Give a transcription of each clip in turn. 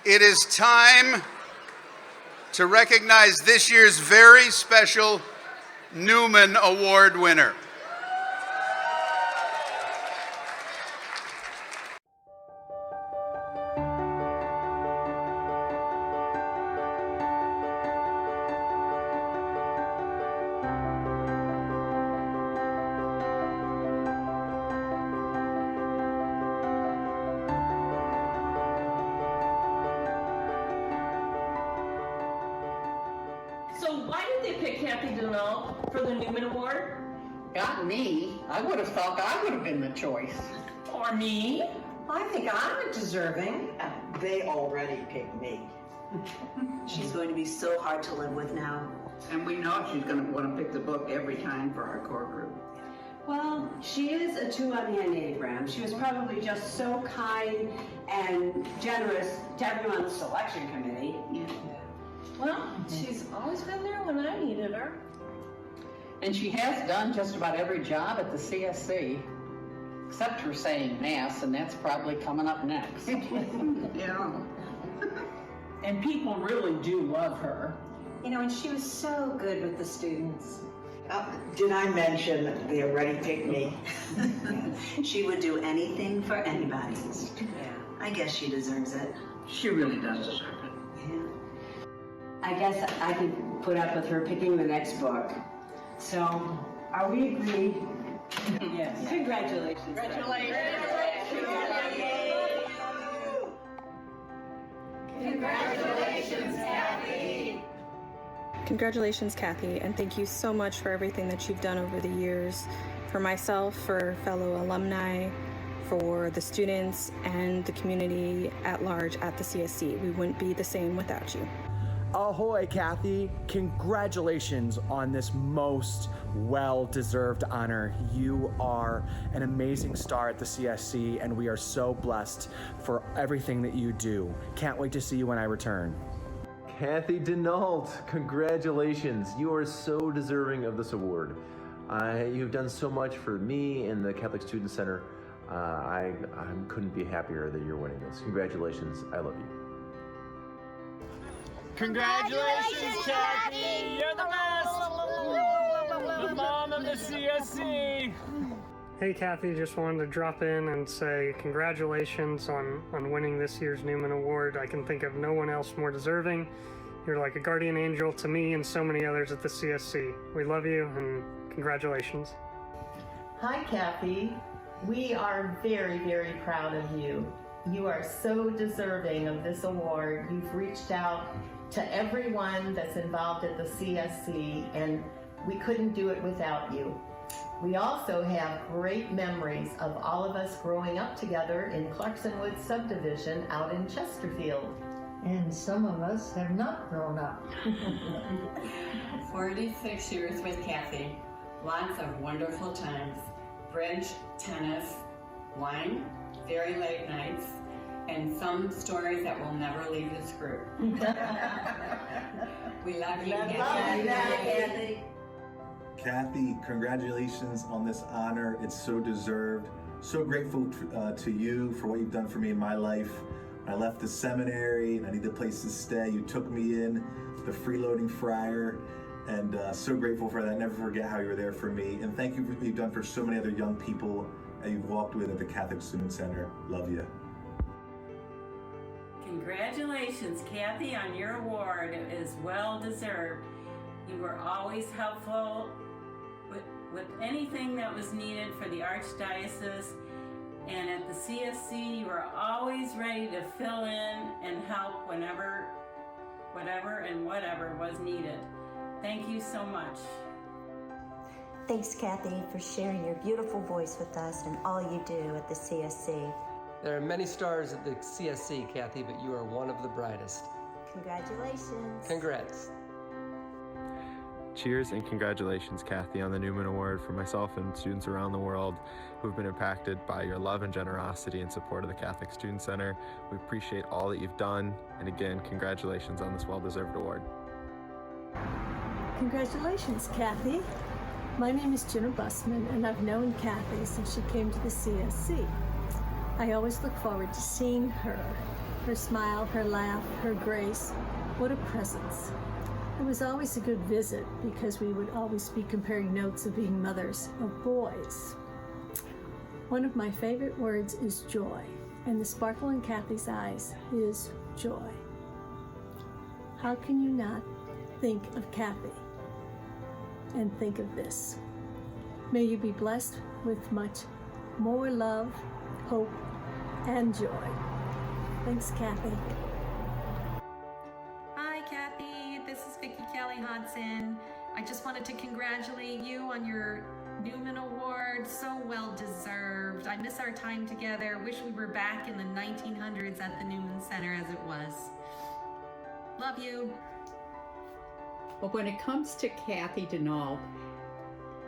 It is time to recognize this year's very special Newman Award winner. So why did they pick Kathy Denault for the Newman Award? Got me. I would have thought I would have been the choice. Or me? I think I'm deserving. They already picked me. She's going to be so hard to live with now. And we know she's going to want to pick the book every time for our core group. Well, she is a 2 on the Enneagram. She was probably just so kind and generous to everyone on the selection committee. Yeah. Well, she's always been there when I needed her. And she has done just about every job at the CSC, except for saying mass, and that's probably coming up next. Yeah. And people really do love her. You know, and she was so good with the students. Did I mention they already picked me? She would do anything for anybody. Yeah. I guess she deserves it. She really does deserve it. Yeah. I guess I could put up with her picking the next book. So, are we agreed? Yes. Congratulations. Congratulations. Congratulations, Kathy. Congratulations, Kathy, and thank you so much for everything that you've done over the years, for myself, for fellow alumni, for the students, and the community at large at the CSC. We wouldn't be the same without you. Ahoy, Kathy. Congratulations on this most well-deserved honor. You are an amazing star at the CSC, and we are so blessed for everything that you do. Can't wait to see you when I return. Kathy Denault, congratulations. You are so deserving of this award. You've done so much for me and the Catholic Student Center. I couldn't be happier that you're winning this. Congratulations. I love you. Congratulations, Kathy! You're the best! The mom of the CSC! Hey Kathy, just wanted to drop in and say congratulations on winning this year's Newman Award. I can think of no one else more deserving. You're like a guardian angel to me and so many others at the CSC. We love you and congratulations. Hi Kathy, we are very, very proud of you. You are so deserving of this award. You've reached out to everyone that's involved at the CSC, and we couldn't do it without you. We also have great memories of all of us growing up together in Clarkson Woods subdivision out in Chesterfield. And some of us have not grown up. 46 years with Kathy. Lots of wonderful times. Bridge, tennis, wine, very late nights, and some stories that will never leave this group. We love you, Kathy. Kathy, congratulations on this honor. It's so deserved. So grateful to you for what you've done for me in my life. I left the seminary and I needed a place to stay. You took me in, the freeloading friar, and so grateful for that. Never forget how you were there for me. And thank you for what you've done for so many other young people that you've walked with at the Catholic Student Center. Love you. Congratulations, Kathy, on your award. It is well deserved. You were always helpful with anything that was needed for the Archdiocese, and at the CSC you were always ready to fill in and help whenever, whatever was needed. Thank you so much. Thanks, Kathy, for sharing your beautiful voice with us and all you do at the CSC. There are many stars at the CSC, Kathy, but you are one of the brightest. Congratulations. Congrats. Cheers and congratulations, Kathy, on the Newman Award for myself and students around the world who have been impacted by your love and generosity and support of the Catholic Student Center. We appreciate all that you've done, and again, congratulations on this well-deserved award. Congratulations, Kathy. My name is Jenna Busman, and I've known Kathy since she came to the CSC. I always look forward to seeing her Her smile, her laugh, her grace. What a presence. It was always a good visit because we would always be comparing notes of being mothers of boys. One of my favorite words is joy, and the sparkle in Kathy's eyes is joy. How can you not think of Kathy and think of this? May you be blessed with much more love, hope, and joy. Thanks, Kathy. Hi, Kathy. This is Vicki Kelly Hodson. I just wanted to congratulate you on your Newman Award. So well deserved. I miss our time together. Wish we were back in the 1900s at the Newman Center as it was. Love you. But when it comes to Kathy Denault,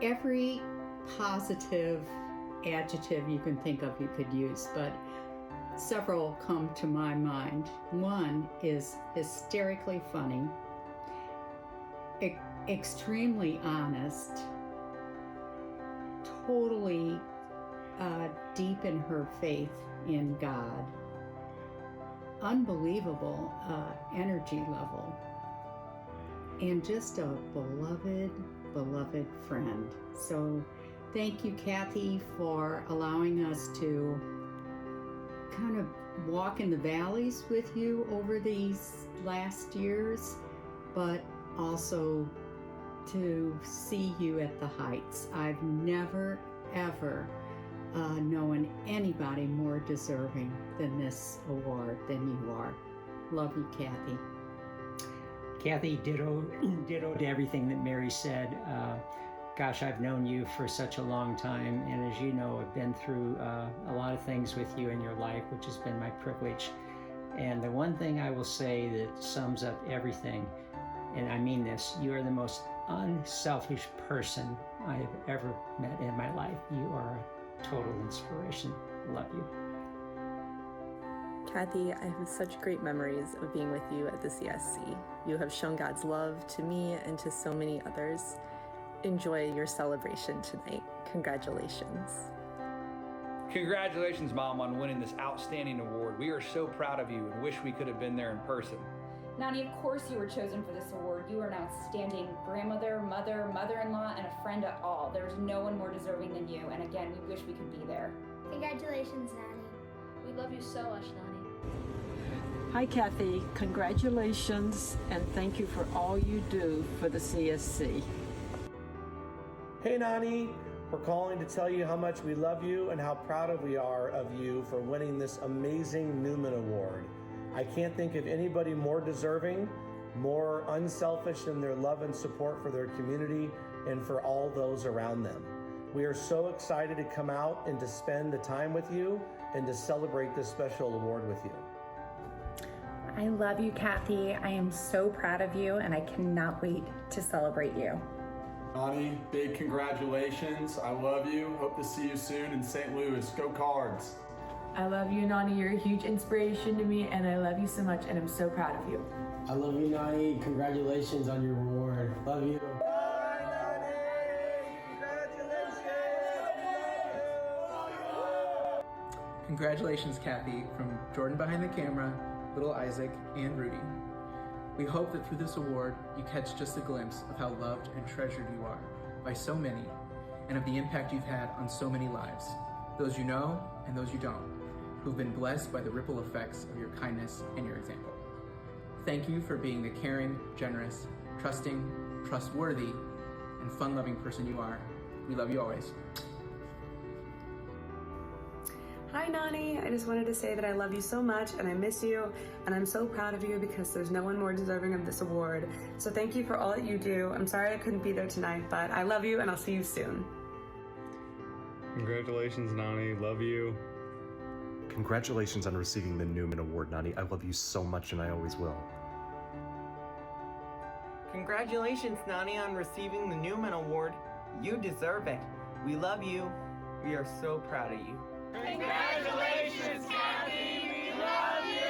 every positive adjective you can think of you could use, but several come to my mind. One is hysterically funny, extremely honest, totally deep in her faith in God, unbelievable energy level, and just a beloved friend. So thank you, Kathy, for allowing us to kind of walk in the valleys with you over these last years, but also to see you at the heights. I've never, ever known anybody more deserving than this award than you are. Love you, Kathy. Kathy, ditto to everything that Mary said. Gosh, I've known you for such a long time, and as you know, I've been through a lot of things with you in your life, which has been my privilege. And the one thing I will say that sums up everything, and I mean this, you are the most unselfish person I have ever met in my life. You are a total inspiration. Love you. Kathy, I have such great memories of being with you at the CSC. You have shown God's love to me and to so many others. Enjoy your celebration tonight. Congratulations. Congratulations, Mom, on winning this outstanding award. We are so proud of you and wish we could have been there in person. Nani, of course you were chosen for this award. You are an outstanding grandmother, mother, mother-in-law, and a friend at all. There's no one more deserving than you, and again, we wish we could be there. Congratulations, Nani. We love you so much, Nani. Hi, Kathy. Congratulations, and thank you for all you do for the CSC. Hey, Nani. We're calling to tell you how much we love you and how proud we are of you for winning this amazing Newman Award. I can't think of anybody more deserving, more unselfish in their love and support for their community and for all those around them. We are so excited to come out and to spend the time with you and to celebrate this special award with you. I love you, Kathy. I am so proud of you, and I cannot wait to celebrate you. Nani, big congratulations. I love you. Hope to see you soon in St. Louis. Go Cards. I love you, Nani. You're a huge inspiration to me, and I love you so much, and I'm so proud of you. I love you, Nani. Congratulations on your award. Love you. Congratulations, Kathy, from Jordan behind the camera, little Isaac, and Rudy. We hope that through this award, you catch just a glimpse of how loved and treasured you are by so many, and of the impact you've had on so many lives, those you know and those you don't, who've been blessed by the ripple effects of your kindness and your example. Thank you for being the caring, generous, trusting, trustworthy, and fun-loving person you are. We love you always. Hi, Nani. I just wanted to say that I love you so much and I miss you, and I'm so proud of you because there's no one more deserving of this award. So thank you for all that you do. I'm sorry I couldn't be there tonight, but I love you and I'll see you soon. Congratulations, Nani. Love you. Congratulations on receiving the Newman Award, Nani. I love you so much and I always will. Congratulations, Nani, on receiving the Newman Award. You deserve it. We love you. We are so proud of you. Congratulations, Kathy! We love you!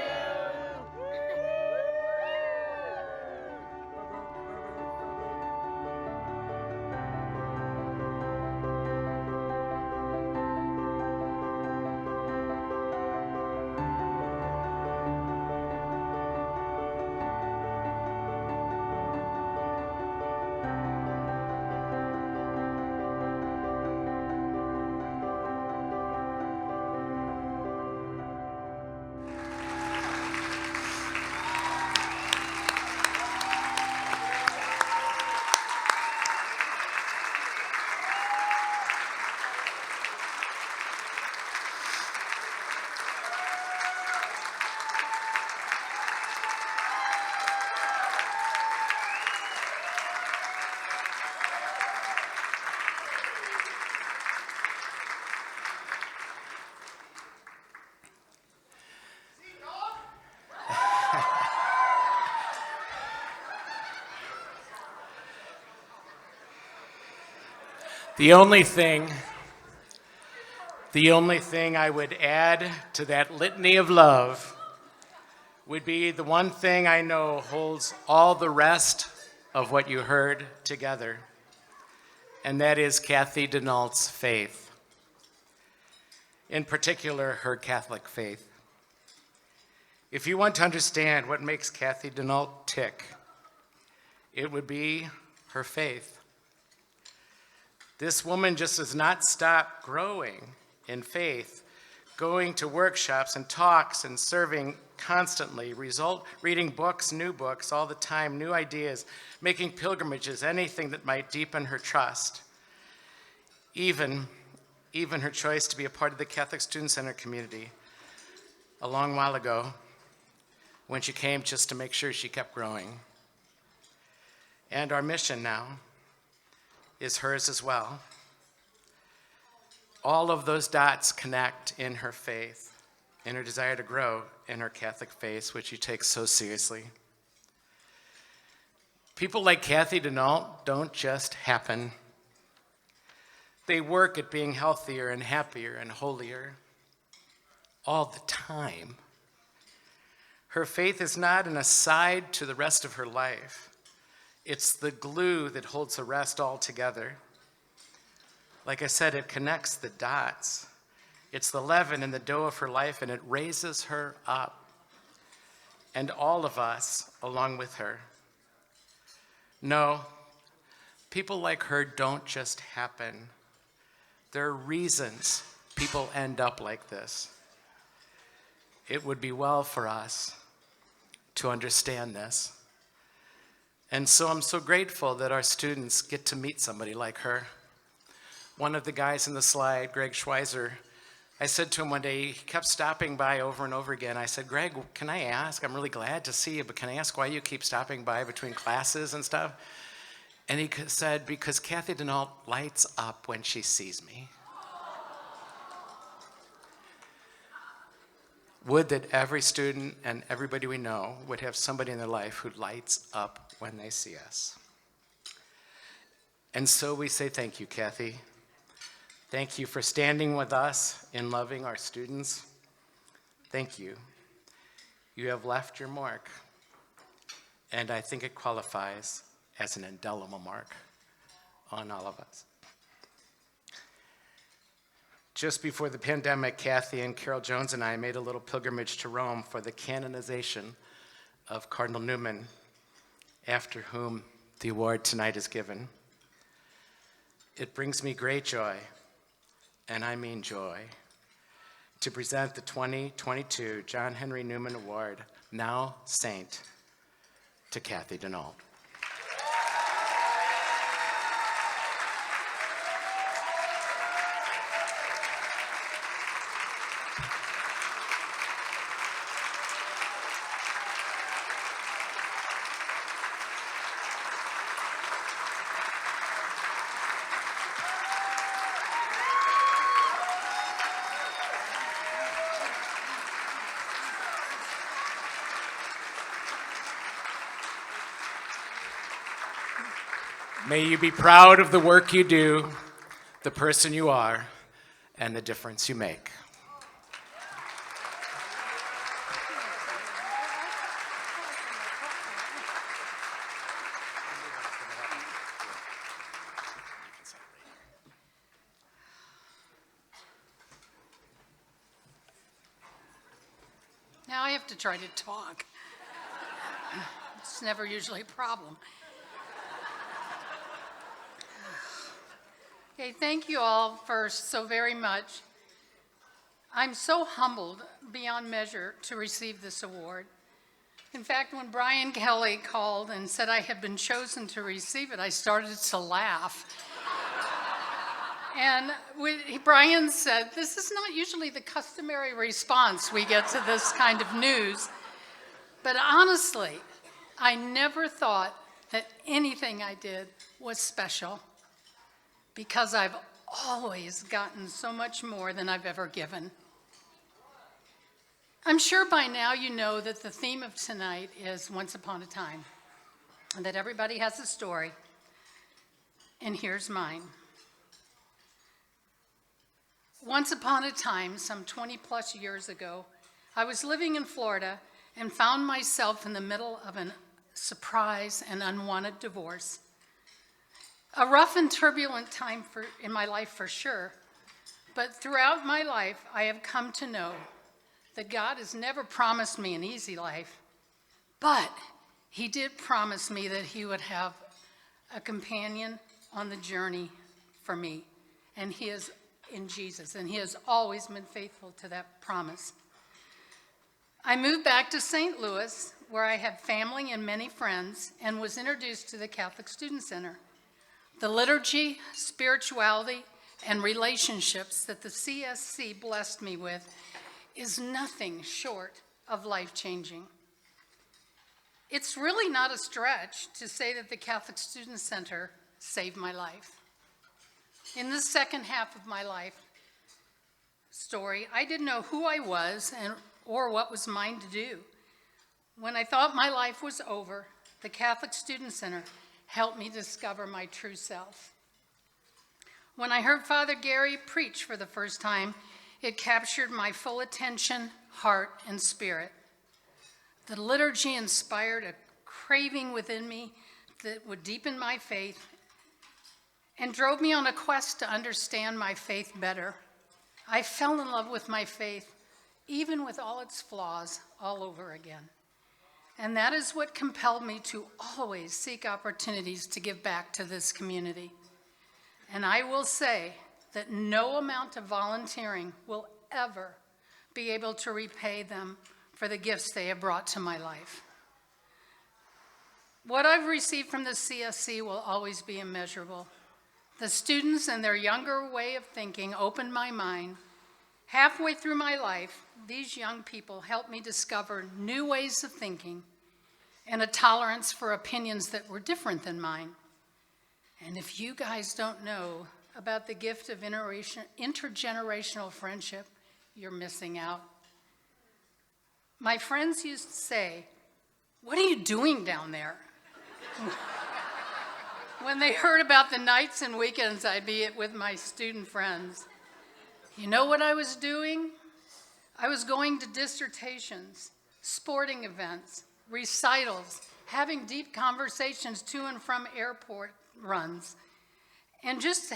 The only thing I would add to that litany of love would be the one thing I know holds all the rest of what you heard together, and that is Kathy Denault's faith. In particular, her Catholic faith. If you want to understand what makes Kathy Denault tick, it would be her faith. This woman just does not stop growing in faith, going to workshops and talks and serving constantly, reading books, new books all the time, new ideas, making pilgrimages, anything that might deepen her trust. Even her choice to be a part of the Catholic Student Center community a long while ago, when she came just to make sure she kept growing. And our mission now is hers as well. All of those dots connect in her faith, in her desire to grow in her Catholic faith, which she takes so seriously. People like Kathy Denault don't just happen. They work at being healthier and happier and holier all the time. Her faith is not an aside to the rest of her life. It's the glue that holds the rest all together. Like I said, it connects the dots. It's the leaven in the dough of her life, and it raises her up, and all of us along with her. No, people like her don't just happen. There are reasons people end up like this. It would be well for us to understand this. And so I'm so grateful that our students get to meet somebody like her. One of the guys in the slide, Greg Schweizer, I said to him one day, he kept stopping by over and over again. I said, Greg, can I ask? I'm really glad to see you, but can I ask why you keep stopping by between classes and stuff? And he said, because Kathy Denault lights up when she sees me. Would that every student and everybody we know would have somebody in their life who lights up when they see us. And so we say thank you, Kathy. Thank you for standing with us in loving our students. Thank you. You have left your mark, and I think it qualifies as an indelible mark on all of us. Just before the pandemic, Kathy and Carol Jones and I made a little pilgrimage to Rome for the canonization of Cardinal Newman, after whom the award tonight is given. It brings me great joy, and I mean joy, to present the 2022 John Henry Newman Award, now Saint, to Kathy Denault. May you be proud of the work you do, the person you are, and the difference you make. Now I have to try to talk. It's never usually a problem. Okay, thank you all first so very much. I'm so humbled beyond measure to receive this award. In fact, when Brian Kelly called and said I had been chosen to receive it, I started to laugh. And Brian said, this is not usually the customary response we get to this kind of news. But honestly, I never thought that anything I did was special, because I've always gotten so much more than I've ever given. I'm sure by now you know that the theme of tonight is Once Upon a Time, and that everybody has a story, and here's mine. Once upon a time, some 20 plus years ago, I was living in Florida and found myself in the middle of a surprise and unwanted divorce. A rough and turbulent time in my life for sure, but throughout my life, I have come to know that God has never promised me an easy life, but he did promise me that he would have a companion on the journey for me, and he is in Jesus, and he has always been faithful to that promise. I moved back to St. Louis, where I have family and many friends, and was introduced to the Catholic Student Center. The liturgy, spirituality, and relationships that the CSC blessed me with is nothing short of life-changing. It's really not a stretch to say that the Catholic Student Center saved my life. In the second half of my life story, I didn't know who I was or what was mine to do. When I thought my life was over, the Catholic Student Center helped me discover my true self. When I heard Father Gary preach for the first time, it captured my full attention, heart, and spirit. The liturgy inspired a craving within me that would deepen my faith and drove me on a quest to understand my faith better. I fell in love with my faith, even with all its flaws, all over again. And that is what compelled me to always seek opportunities to give back to this community. And I will say that no amount of volunteering will ever be able to repay them for the gifts they have brought to my life. What I've received from the CSC will always be immeasurable. The students and their younger way of thinking opened my mind. Halfway through my life, these young people helped me discover new ways of thinking and a tolerance for opinions that were different than mine. And if you guys don't know about the gift of intergenerational friendship, you're missing out. My friends used to say, "What are you doing down there?" When they heard about the nights and weekends I'd be with my student friends. You know what I was doing? I was going to dissertations, sporting events, recitals, having deep conversations to and from airport runs, and just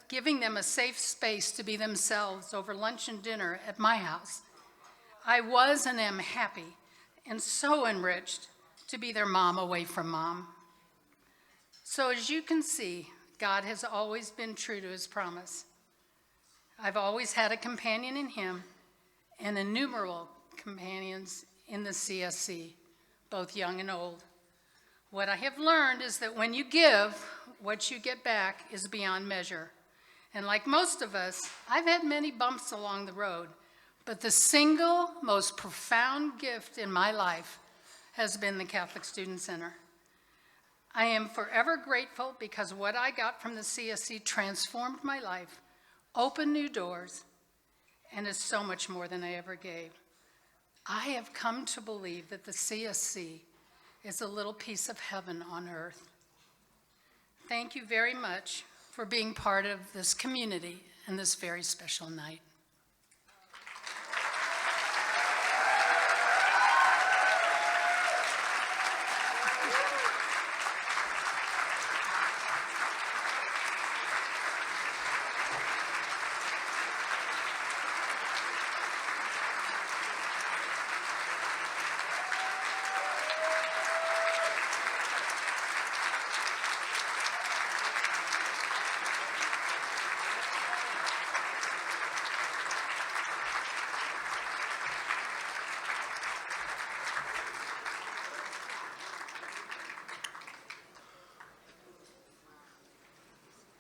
giving them a safe space to be themselves over lunch and dinner at my house. I was and am happy and so enriched to be their mom away from mom. So as you can see, God has always been true to his promise. I've always had a companion in him and innumerable companions in the CSC, both young and old. What I have learned is that when you give, what you get back is beyond measure. And like most of us, I've had many bumps along the road, but the single most profound gift in my life has been the Catholic Student Center. I am forever grateful because what I got from the CSC transformed my life, opened new doors, and is so much more than I ever gave. I have come to believe that the CSC is a little piece of heaven on earth. Thank you very much for being part of this community and this very special night.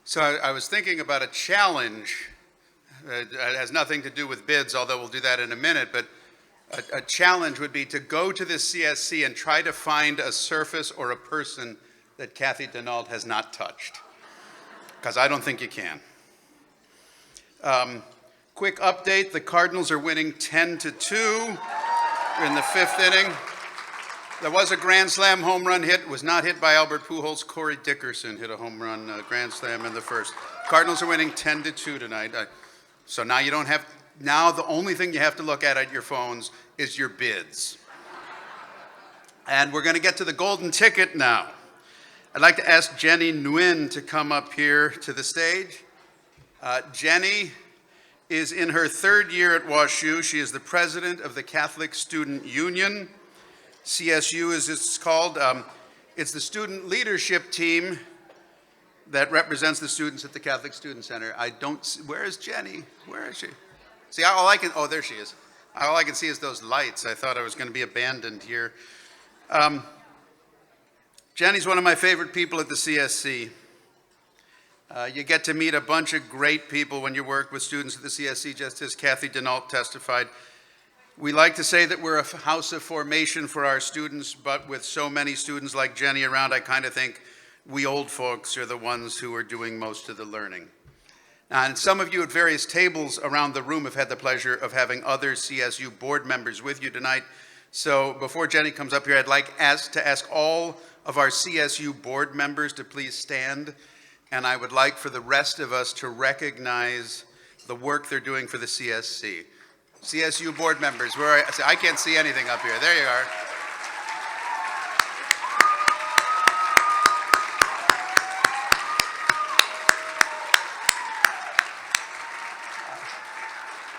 So I was thinking about a challenge. It has nothing to do with bids, although we'll do that in a minute, but a challenge would be to go to the CSC and try to find a surface or a person that Kathy Denault has not touched, because I don't think you can. Quick update, the Cardinals are winning 10-2. We're in the fifth inning. There was a Grand Slam home run hit. It was not hit by Albert Pujols. Corey Dickerson hit a home run Grand Slam in the first. Cardinals are winning 10-2 tonight. So now you don't have, now the only thing you have to look at your phones is your bids. And we're going to get to the golden ticket now. I'd like to ask Jenny Nguyen to come up here to the stage. Jenny is in her third year at WashU. She is the president of the Catholic Student Union. CSU is it's called. It's the student leadership team that represents the students at the Catholic Student Center. I don't see, where is Jenny? Where is she? See, all I can, oh, there she is. All I can see is those lights. I thought I was going to be abandoned here. Jenny's one of my favorite people at the CSC. You get to meet a bunch of great people when you work with students at the CSC, just as Kathy Denault testified. We like to say that we're a house of formation for our students, but with so many students like Jenny around, I kind of think we old folks are the ones who are doing most of the learning. And some of you at various tables around the room have had the pleasure of having other CSU board members with you tonight. So before Jenny comes up here, I'd like to ask all of our CSU board members to please stand. And I would like for the rest of us to recognize the work they're doing for the CSC. CSU board members, where are, I can't see anything up here. There you are.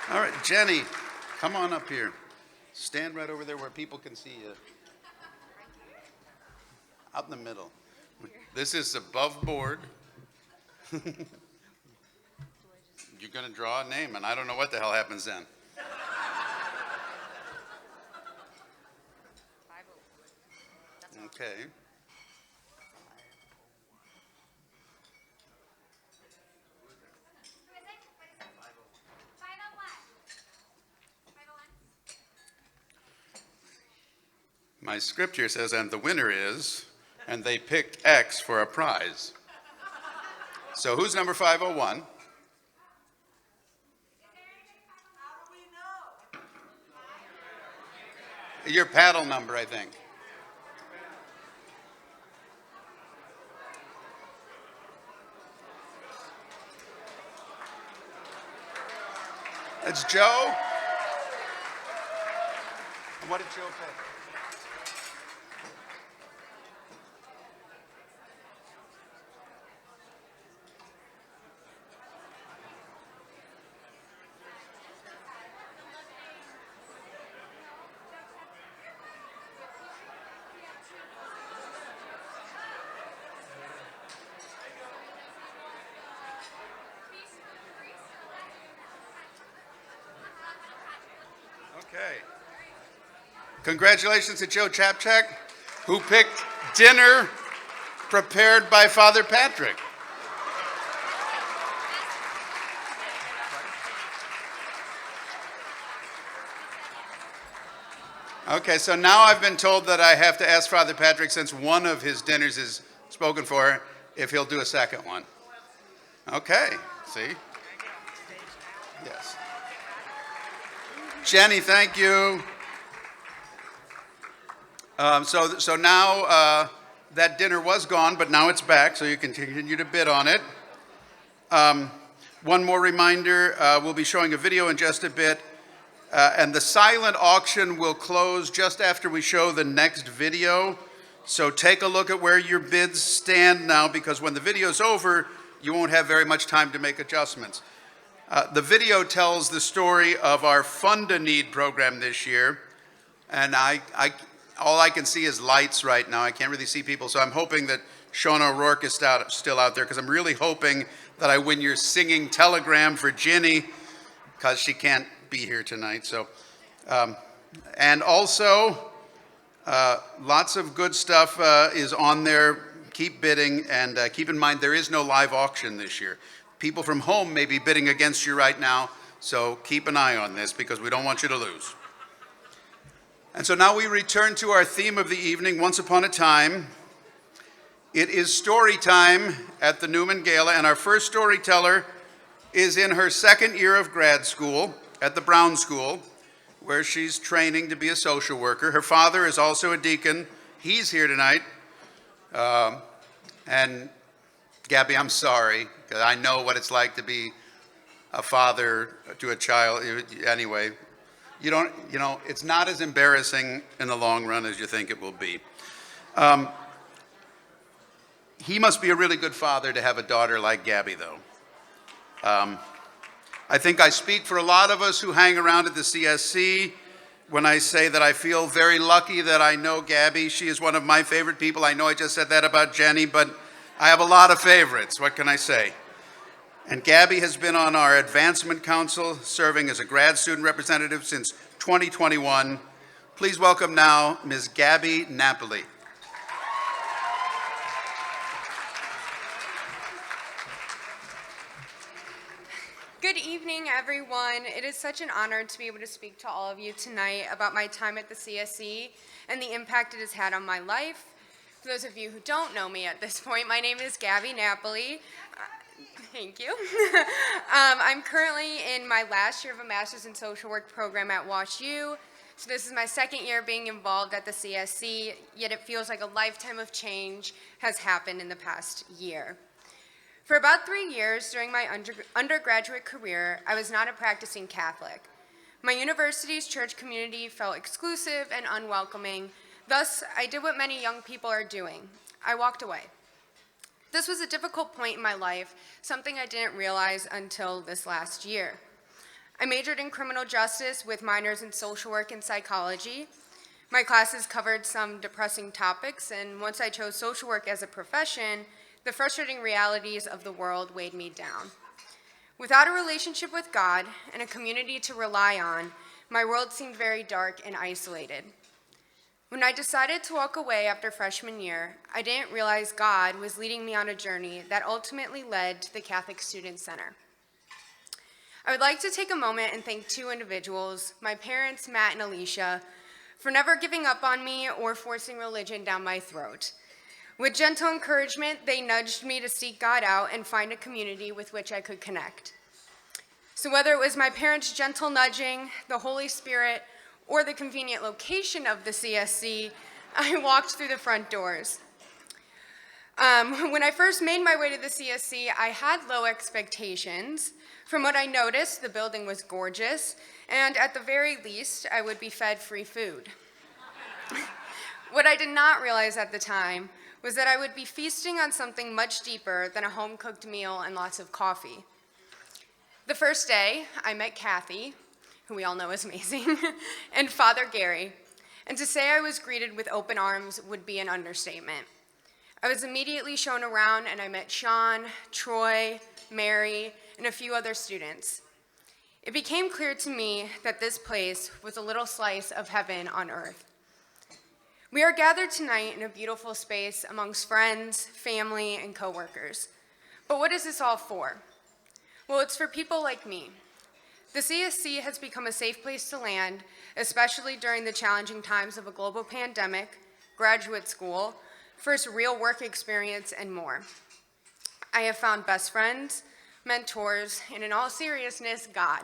All right, Jenny, come on up here. Stand right over there where people can see you. Out in the middle. This is above board. You're going to draw a name, and I don't know what the hell happens then. Okay. My script here says, and the winner is, and they picked X for a prize. So who's number 501? Your paddle number, I think. It's Joe. And what did Joe pick? Okay. Congratulations to Joe Chapchak, who picked dinner prepared by Father Patrick. Okay, so now I've been told that I have to ask Father Patrick, since one of his dinners is spoken for, if he'll do a second one. Okay, see? Yes. Jenny, thank you. So now that dinner was gone, but now it's back, so you can continue to bid on it. One more reminder, we'll be showing a video in just a bit, and the silent auction will close just after we show the next video. So take a look at where your bids stand now, because when the video's over, you won't have very much time to make adjustments. The video tells the story of our Fund a Need program this year, and all I can see is lights right now. I can't really see people, so I'm hoping that Shauna O'Rourke is still out there, because I'm really hoping that I win your singing telegram for Ginny, because she can't be here tonight. So, and also, lots of good stuff is on there. Keep bidding, and keep in mind there is no live auction this year. People from home may be bidding against you right now, so keep an eye on this, because we don't want you to lose. And so now we return to our theme of the evening, Once Upon a Time. It is story time at the Newman Gala, and our first storyteller is in her second year of grad school at the Brown School, where she's training to be a social worker. Her father is also a deacon. He's here tonight. And Gabby, I'm sorry, because I know what it's like to be a father to a child. Anyway, it's not as embarrassing in the long run as you think it will be. He must be a really good father to have a daughter like Gabby, though. I think I speak for a lot of us who hang around at the CSC when I say that I feel very lucky that I know Gabby. She is one of my favorite people. I know I just said that about Jenny, but I have a lot of favorites. What can I say? And Gabby has been on our Advancement Council, serving as a grad student representative since 2021. Please welcome now Ms. Gabby Napoli. Good evening, everyone. It is such an honor to be able to speak to all of you tonight about my time at the CSC and the impact it has had on my life. For those of you who don't know me at this point, my name is Gabby Napoli. Thank you. I'm currently in my last year of a Master's in Social Work program at WashU. So this is my second year being involved at the CSC, yet it feels like a lifetime of change has happened in the past year. For about 3 years during my undergraduate career, I was not a practicing Catholic. My university's church community felt exclusive and unwelcoming. Thus, I did what many young people are doing. I walked away. This was a difficult point in my life, something I didn't realize until this last year. I majored in criminal justice with minors in social work and psychology. My classes covered some depressing topics, and once I chose social work as a profession, the frustrating realities of the world weighed me down. Without a relationship with God and a community to rely on, my world seemed very dark and isolated. When I decided to walk away after freshman year, I didn't realize God was leading me on a journey that ultimately led to the Catholic Student Center. I would like to take a moment and thank two individuals, my parents, Matt and Alicia, for never giving up on me or forcing religion down my throat. With gentle encouragement, they nudged me to seek God out and find a community with which I could connect. So whether it was my parents' gentle nudging, the Holy Spirit, or the convenient location of the CSC, I walked through the front doors. When I first made my way to the CSC, I had low expectations. From what I noticed, the building was gorgeous, and at the very least, I would be fed free food. What I did not realize at the time was that I would be feasting on something much deeper than a home-cooked meal and lots of coffee. The first day, I met Kathy, who we all know is amazing, and Father Gary, and to say I was greeted with open arms would be an understatement. I was immediately shown around, and I met Sean, Troy, Mary, and a few other students. It became clear to me that this place was a little slice of heaven on earth. We are gathered tonight in a beautiful space amongst friends, family, and coworkers. But what is this all for? Well, it's for people like me. The CSC has become a safe place to land, especially during the challenging times of a global pandemic, graduate school, first real work experience, and more. I have found best friends, mentors, and in all seriousness, God.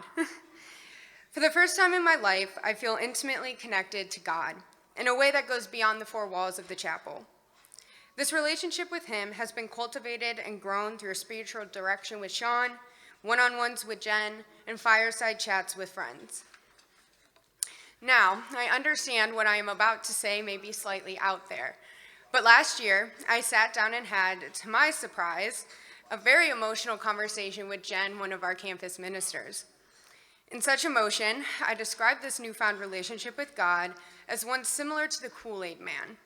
For the first time in my life, I feel intimately connected to God in a way that goes beyond the four walls of the chapel. This relationship with him has been cultivated and grown through a spiritual direction with Sean, one-on-ones with Jen, and fireside chats with friends. Now, I understand what I am about to say may be slightly out there, but last year, I sat down and had, to my surprise, a very emotional conversation with Jen, one of our campus ministers. In such emotion, I described this newfound relationship with God as one similar to the Kool-Aid Man.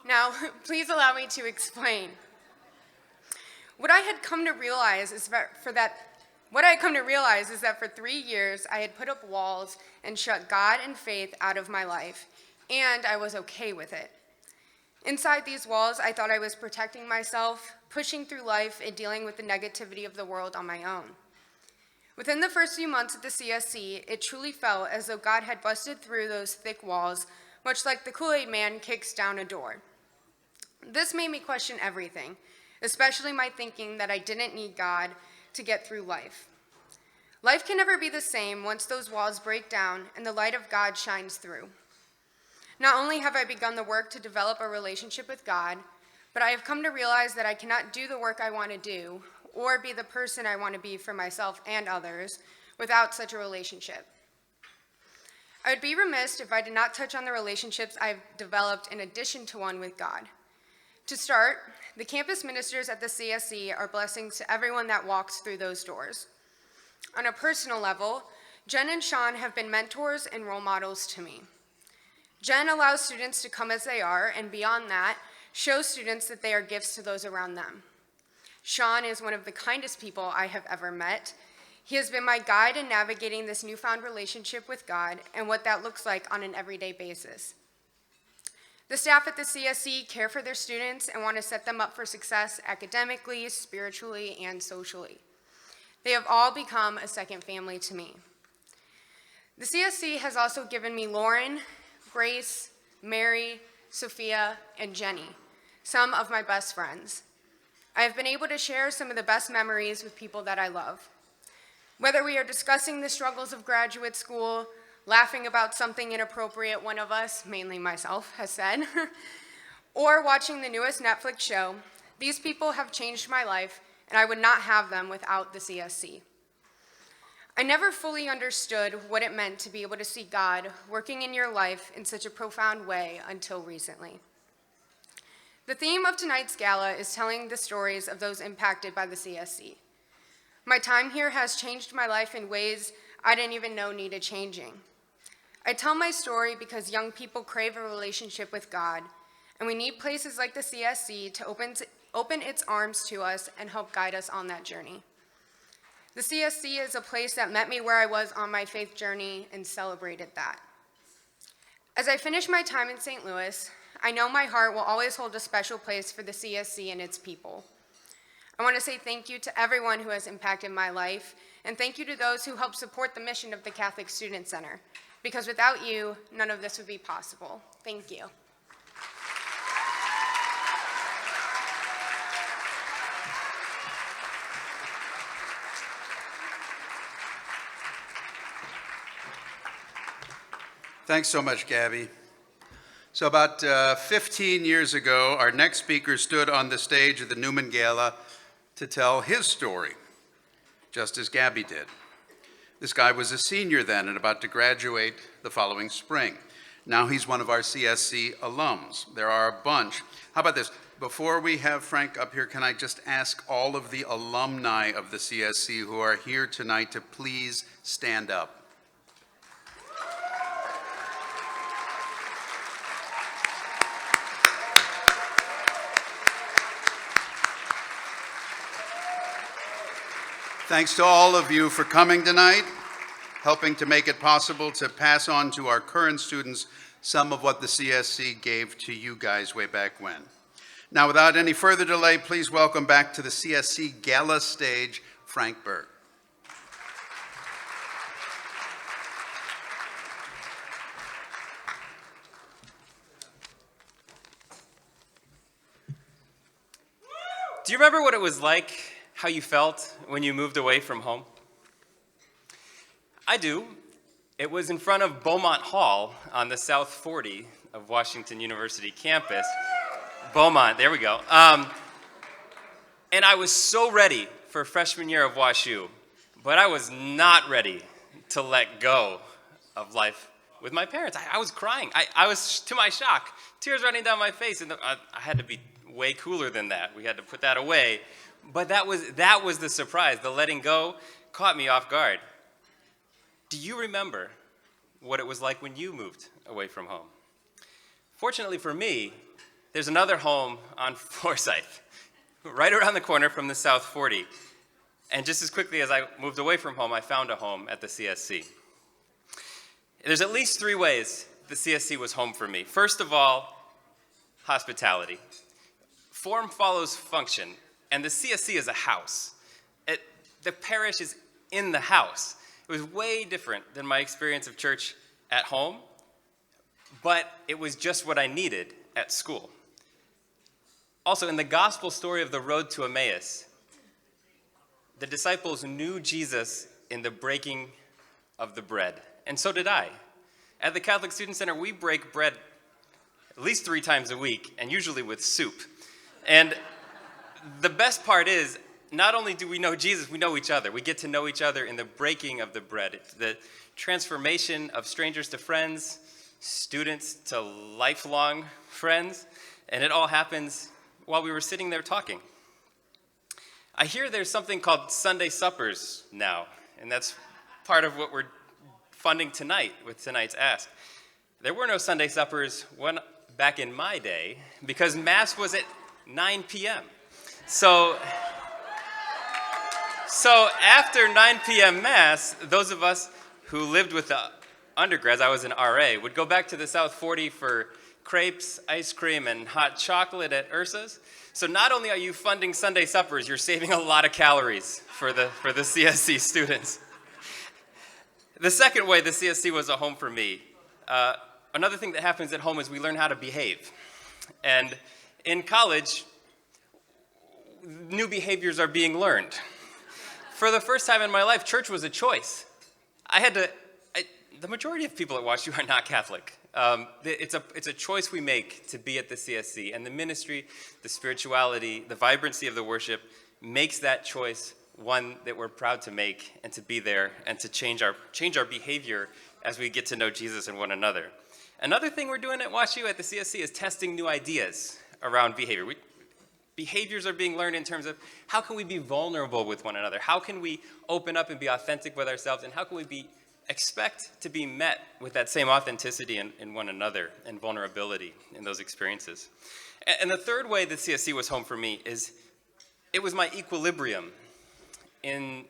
Now, please allow me to explain. What I had come to realize is that for 3 years, I had put up walls and shut God and faith out of my life, and I was okay with it. Inside these walls, I thought I was protecting myself, pushing through life, and dealing with the negativity of the world on my own. Within the first few months at the CSC, it truly felt as though God had busted through those thick walls, much like the Kool-Aid Man kicks down a door. This made me question everything, especially my thinking that I didn't need God to get through life. Life can never be the same once those walls break down and the light of God shines through. Not only have I begun the work to develop a relationship with God, but I have come to realize that I cannot do the work I want to do or be the person I want to be for myself and others without such a relationship. I would be remiss if I did not touch on the relationships I've developed in addition to one with God. To start, the campus ministers at the CSC are blessings to everyone that walks through those doors. On a personal level, Jen and Sean have been mentors and role models to me. Jen allows students to come as they are, and beyond that, shows students that they are gifts to those around them. Sean is one of the kindest people I have ever met. He has been my guide in navigating this newfound relationship with God and what that looks like on an everyday basis. The staff at the CSC care for their students and want to set them up for success academically, spiritually, and socially. They have all become a second family to me. The CSC has also given me Lauren, Grace, Mary, Sophia, and Jenny, some of my best friends. I have been able to share some of the best memories with people that I love. Whether we are discussing the struggles of graduate school, laughing about something inappropriate one of us, mainly myself, has said, or watching the newest Netflix show, these people have changed my life, and I would not have them without the CSC. I never fully understood what it meant to be able to see God working in your life in such a profound way until recently. The theme of tonight's gala is telling the stories of those impacted by the CSC. My time here has changed my life in ways I didn't even know needed changing. I tell my story because young people crave a relationship with God, and we need places like the CSC to open its arms to us and help guide us on that journey. The CSC is a place that met me where I was on my faith journey and celebrated that. As I finish my time in St. Louis, I know my heart will always hold a special place for the CSC and its people. I want to say thank you to everyone who has impacted my life, and thank you to those who help support the mission of the Catholic Student Center, because without you, none of this would be possible. Thank you. Thanks so much, Gabby. So about 15 years ago, our next speaker stood on the stage of the Newman Gala to tell his story, just as Gabby did. This guy was a senior then and about to graduate the following spring. Now he's one of our CSC alums. There are a bunch. How about this? Before we have Frank up here, can I just ask all of the alumni of the CSC who are here tonight to please stand up? Thanks to all of you for coming tonight, helping to make it possible to pass on to our current students some of what the CSC gave to you guys way back when. Now, without any further delay, please welcome back to the CSC Gala stage, Frank Berg. Do you remember what it was like, how you felt when you moved away from home? I do. It was in front of Beaumont Hall on the South 40 of Washington University campus. Beaumont, there we go. And I was so ready for freshman year of WashU, but I was not ready to let go of life with my parents. I was crying. I was, to my shock, tears running down my face, and I had to be way cooler than that. We had to put that away. But that was the surprise. The letting go caught me off guard. Do you remember what it was like when you moved away from home? Fortunately for me, there's another home on Forsyth, right around the corner from the South 40. And just as quickly as I moved away from home, I found a home at the CSC. There's at least 3 ways the CSC was home for me. First of all, hospitality. Form follows function, and the CSC is a house. The parish is in the house. It was way different than my experience of church at home, but it was just what I needed at school. Also, in the gospel story of the road to Emmaus, the disciples knew Jesus in the breaking of the bread, and so did I. At the Catholic Student Center, we break bread at least 3 times a week, and usually with soup. And the best part is, not only do we know Jesus, we know each other. We get to know each other in the breaking of the bread, the transformation of strangers to friends, students to lifelong friends, and it all happens while we were sitting there talking. I hear there's something called Sunday suppers now, and that's part of what we're funding tonight with tonight's ask. There were no Sunday suppers back in my day because Mass was at 9 p.m. So after 9 p.m. Mass, those of us who lived with the undergrads, I was an RA, would go back to the South 40 for crepes, ice cream, and hot chocolate at Ursa's. So not only are you funding Sunday suppers, you're saving a lot of calories for the CSC students. The second way the CSC was a home for me, another thing that happens at home is we learn how to behave. And in college, new behaviors are being learned. For the first time in my life, church was a choice. The majority of people at WashU are not Catholic. It's a choice we make to be at the CSC, and the ministry, the spirituality, the vibrancy of the worship makes that choice one that we're proud to make and to be there and to change our behavior as we get to know Jesus and one another. Another thing we're doing at WashU at the CSC is testing new ideas around behavior. Behaviors are being learned in terms of how can we be vulnerable with one another? How can we open up and be authentic with ourselves? And how can we expect to be met with that same authenticity in one another and vulnerability in those experiences? And the third way that CSC was home for me is it was my equilibrium in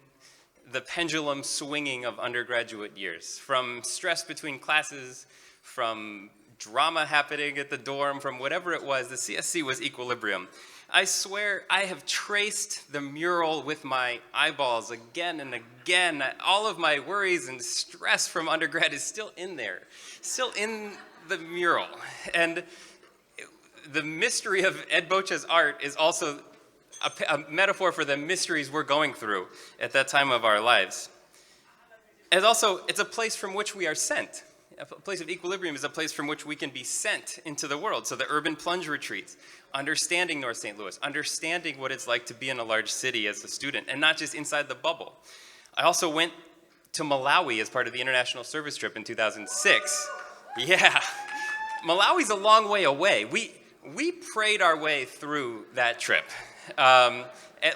the pendulum swinging of undergraduate years. From stress between classes, from drama happening at the dorm, from whatever it was, the CSC was equilibrium. I swear I have traced the mural with my eyeballs again and again. All of my worries and stress from undergrad is still in there, still in the mural. And the mystery of Ed Bocha's art is also a metaphor for the mysteries we're going through at that time of our lives. And also, it's a place from which we are sent. A place of equilibrium is a place from which we can be sent into the world. So the urban plunge retreats, understanding North St. Louis, understanding what it's like to be in a large city as a student, and not just inside the bubble. I also went to Malawi as part of the international service trip in 2006. Yeah, Malawi's a long way away. We prayed our way through that trip,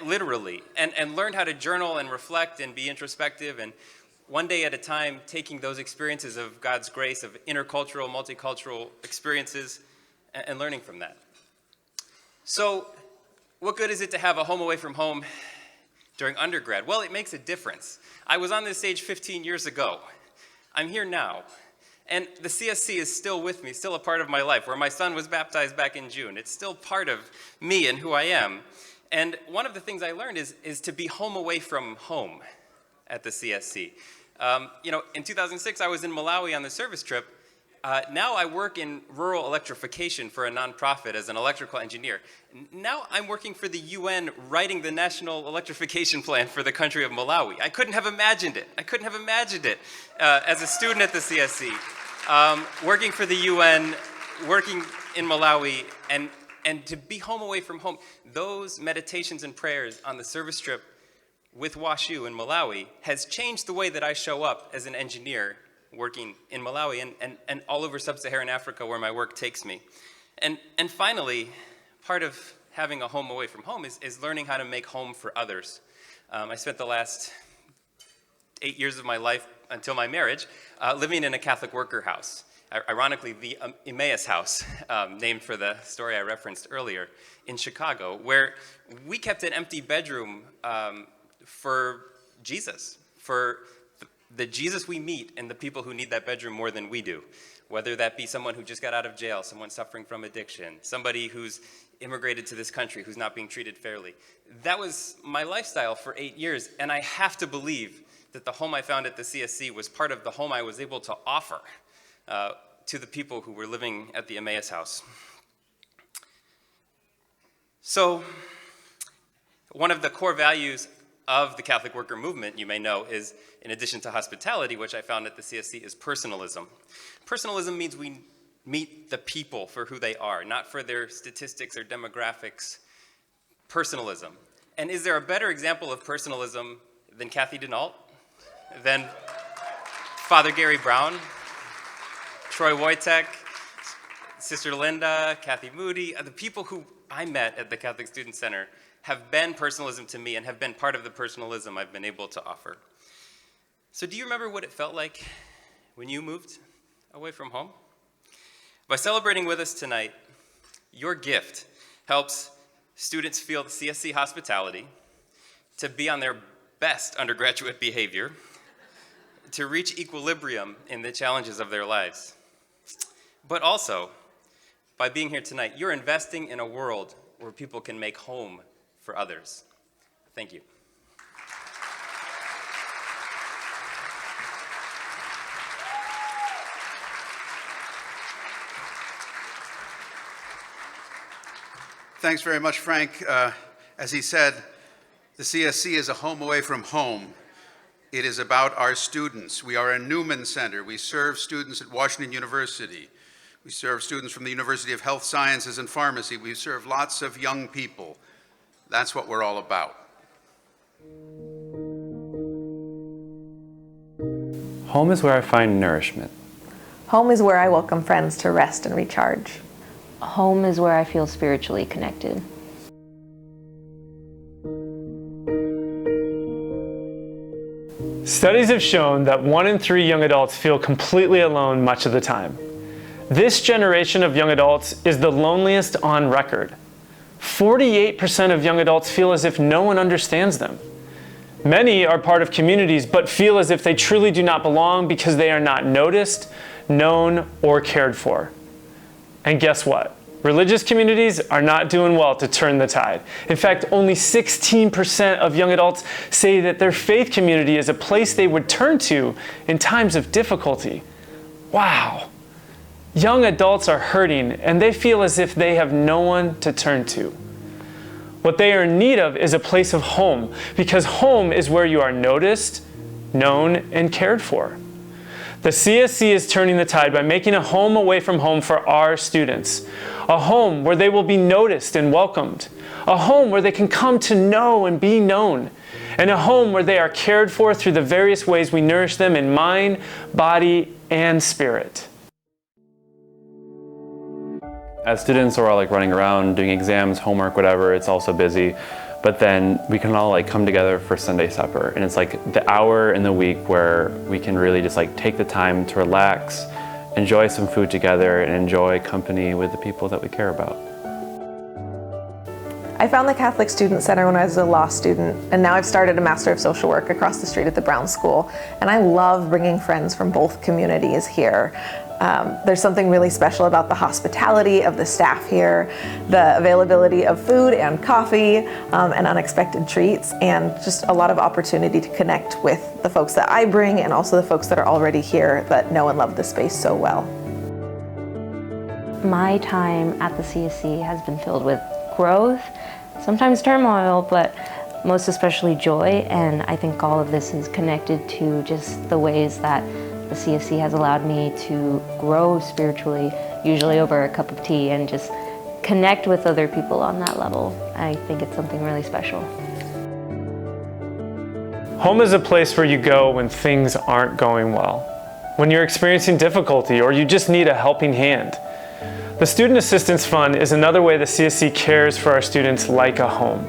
literally, and learned how to journal and reflect and be introspective, and one day at a time, taking those experiences of God's grace, of intercultural, multicultural experiences, and learning from that. So, what good is it to have a home away from home during undergrad? Well, it makes a difference. I was on this stage 15 years ago. I'm here now. And the CSC is still with me, still a part of my life, where my son was baptized back in June. It's still part of me and who I am. And one of the things I learned is to be home away from home at the CSC. In 2006, I was in Malawi on the service trip. Now I work in rural electrification for a nonprofit as an electrical engineer. Now I'm working for the UN writing the national electrification plan for the country of Malawi. I couldn't have imagined it. As a student at the CSC, working for the UN, working in Malawi, and to be home away from home. Those meditations and prayers on the service trip with WashU in Malawi has changed the way that I show up as an engineer working in Malawi and all over sub-Saharan Africa where my work takes me. And finally, part of having a home away from home is learning how to make home for others. I spent the last 8 years of my life until my marriage living in a Catholic worker house. Ironically, the Emmaus House, named for the story I referenced earlier, in Chicago, where we kept an empty bedroom for Jesus, for the Jesus we meet and the people who need that bedroom more than we do, whether that be someone who just got out of jail, someone suffering from addiction, somebody who's immigrated to this country who's not being treated fairly. That was my lifestyle for 8 years, and I have to believe that the home I found at the CSC was part of the home I was able to offer to the people who were living at the Emmaus House. So, one of the core values of the Catholic worker movement, you may know, is, in addition to hospitality, which I found at the CSC, is personalism. Personalism means we meet the people for who they are, not for their statistics or demographics. Personalism. And is there a better example of personalism than Kathy Denault? Than Father Gary Brown? Troy Wojtek? Sister Linda? Kathy Moody? The people who I met at the Catholic Student Center have been personalism to me and have been part of the personalism I've been able to offer. So do you remember what it felt like when you moved away from home? By celebrating with us tonight, your gift helps students feel the CSC hospitality, to be on their best undergraduate behavior, to reach equilibrium in the challenges of their lives. But also, by being here tonight, you're investing in a world where people can make home for others. Thank you. Thanks very much, Frank. As he said, the CSC is a home away from home. It is about our students. We are a Newman Center. We serve students at Washington University. We serve students from the University of Health Sciences and Pharmacy. We serve lots of young people. That's what we're all about. Home is where I find nourishment. Home is where I welcome friends to rest and recharge. Home is where I feel spiritually connected. Studies have shown that 1 in 3 young adults feel completely alone much of the time. This generation of young adults is the loneliest on record. 48% of young adults feel as if no one understands them. Many are part of communities but feel as if they truly do not belong because they are not noticed, known, or cared for. And guess what? Religious communities are not doing well to turn the tide. In fact, only 16% of young adults say that their faith community is a place they would turn to in times of difficulty. Wow. Young adults are hurting and they feel as if they have no one to turn to. What they are in need of is a place of home, because home is where you are noticed, known, and cared for. The CSC is turning the tide by making a home away from home for our students. A home where they will be noticed and welcomed. A home where they can come to know and be known. And a home where they are cared for through the various ways we nourish them in mind, body, and spirit. As students are all running around, doing exams, homework, whatever, it's also busy. But then we can all come together for Sunday supper. And it's the hour in the week where we can really just take the time to relax, enjoy some food together, and enjoy company with the people that we care about. I found the Catholic Student Center when I was a law student, and now I've started a Master of Social Work across the street at the Brown School. And I love bringing friends from both communities here. There's something really special about the hospitality of the staff here, the availability of food and coffee and unexpected treats, and just a lot of opportunity to connect with the folks that I bring and also the folks that are already here that know and love the space so well. My time at the CSC has been filled with growth, sometimes turmoil, but most especially joy, and I think all of this is connected to just the ways that the CSC has allowed me to grow spiritually, usually over a cup of tea, and just connect with other people on that level. I think it's something really special. Home is a place where you go when things aren't going well, when you're experiencing difficulty or you just need a helping hand. The Student Assistance Fund is another way the CSC cares for our students like a home.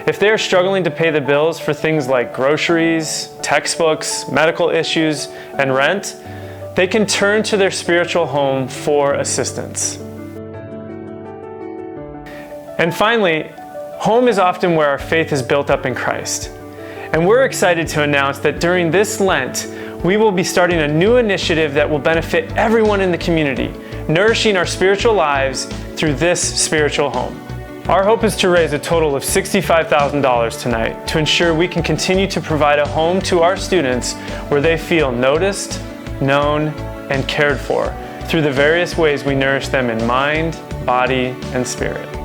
If they are struggling to pay the bills for things like groceries, textbooks, medical issues, and rent, they can turn to their spiritual home for assistance. And finally, home is often where our faith is built up in Christ. And we're excited to announce that during this Lent, we will be starting a new initiative that will benefit everyone in the community, nourishing our spiritual lives through this spiritual home. Our hope is to raise a total of $65,000 tonight to ensure we can continue to provide a home to our students where they feel noticed, known, and cared for through the various ways we nourish them in mind, body, and spirit.